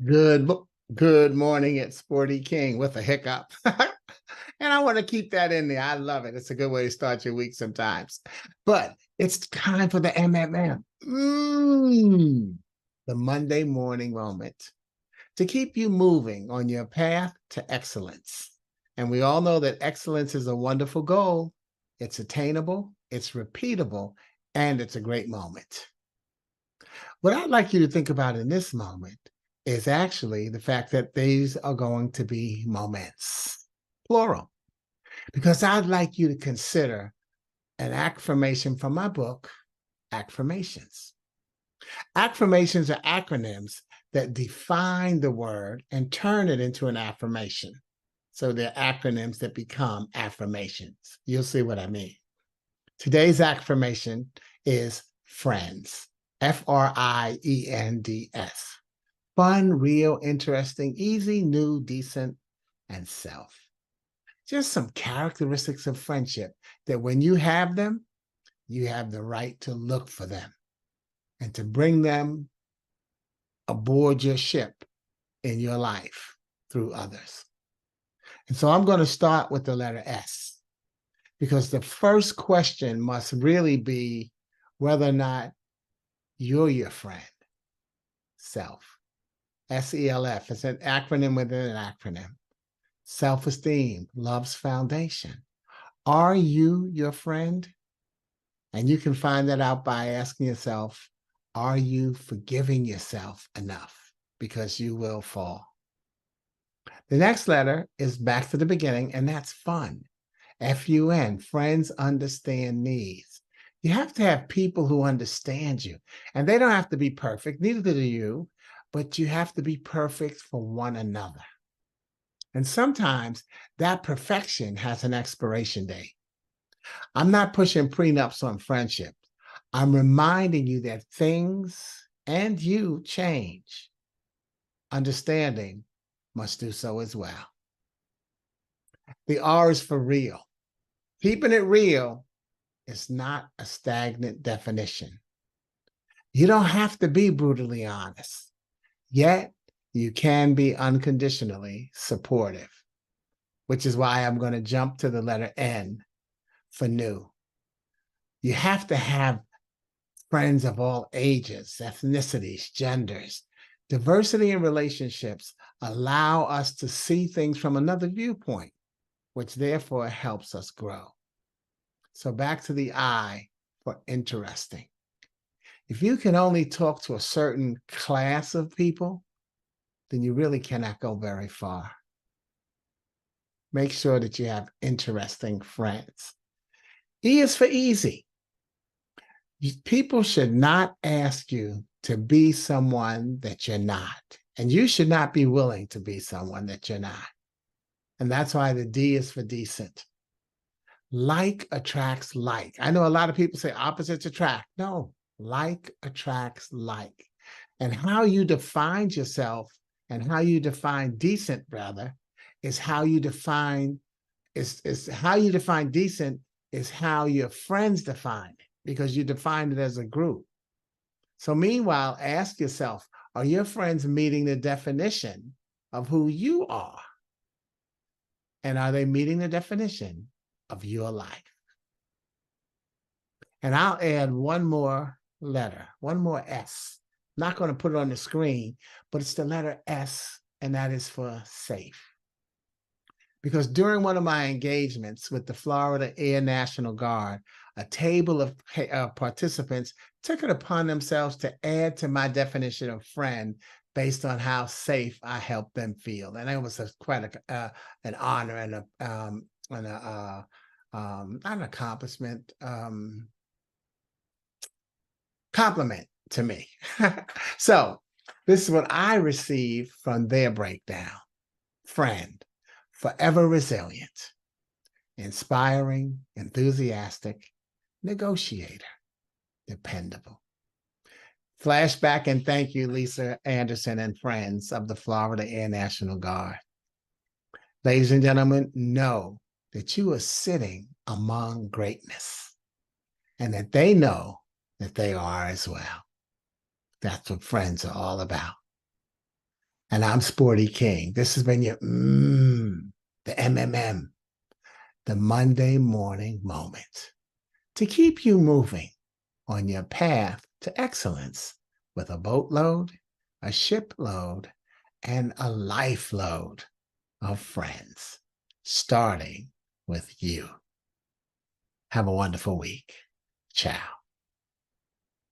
Good, good morning. It's Sporty King with a hiccup. And I want to keep that in there. I love it. It's a good way to start your week sometimes. But it's time for the MMM. The Monday morning moment to keep you moving on your path to excellence. And we all know that excellence is a wonderful goal. It's attainable, it's repeatable, and it's a great moment. What I'd like you to think about in this moment is actually the fact that these are going to be moments, plural, because I'd like you to consider an affirmation from my book, Affirmations. Affirmations are acronyms that define the word and turn it into an affirmation. So they're acronyms that become affirmations. You'll see what I mean. Today's affirmation is friends. Friends. Fun, real, interesting, easy, new, decent, and self. Just some characteristics of friendship that when you have them, you have the right to look for them and to bring them aboard your ship in your life through others. And so I'm going to start with the letter S because the first question must really be whether or not you're your friend. Self. SELF. It's an acronym within an acronym. Self-esteem, love's foundation. Are you your friend? And you can find that out by asking yourself, are you forgiving yourself enough? Because you will fall. The next letter is back to the beginning, and that's fun. FUN, friends understand needs. You have to have people who understand you, and they don't have to be perfect, neither do you, but you have to be perfect for one another. And sometimes that perfection has an expiration date. I'm not pushing prenups on friendship. I'm reminding you that things and you change. Understanding must do so as well. The R is for real. Keeping it real is not a stagnant definition. You don't have to be brutally honest, yet you can be unconditionally supportive, which is why I'm going to jump to the letter N for new. You have to have friends of all ages, ethnicities, genders. Diversity in relationships allow us to see things from another viewpoint, which therefore helps us grow. So back to the I for interesting. If you can only talk to a certain class of people, then you really cannot go very far. Make sure that you have interesting friends. E is for easy. People should not ask you to be someone that you're not. And you should not be willing to be someone that you're not. And that's why the D is for decent. Like attracts like. I know a lot of people say opposites attract. No, like attracts like. And how you define yourself and how you define decent, rather, is how you define how you define decent is how your friends define it, because you define it as a group. So meanwhile, ask yourself, are your friends meeting the definition of who you are? And are they meeting the definition of your life? And I'll add one more letter, one more S. Not going to put it on the screen, but it's the letter S, and that is for safe. Because during one of my engagements with the Florida Air National Guard, a table of participants took it upon themselves to add to my definition of friend based on how safe I helped them feel. And it was quite an honor and not an accomplishment, compliment to me. So this is what I received from their breakdown. Friend, forever resilient, inspiring, enthusiastic, negotiator, dependable. Flashback and thank you, Lisa Anderson and friends of the Florida Air National Guard. Ladies and gentlemen, know that you are sitting among greatness and that they know that they are as well. That's what friends are all about. And I'm Sporty King. This has been your the MMM, the Monday Morning Moment, to keep you moving on your path to excellence with a boatload, a shipload, and a life load of friends, starting with you. Have a wonderful week. Ciao.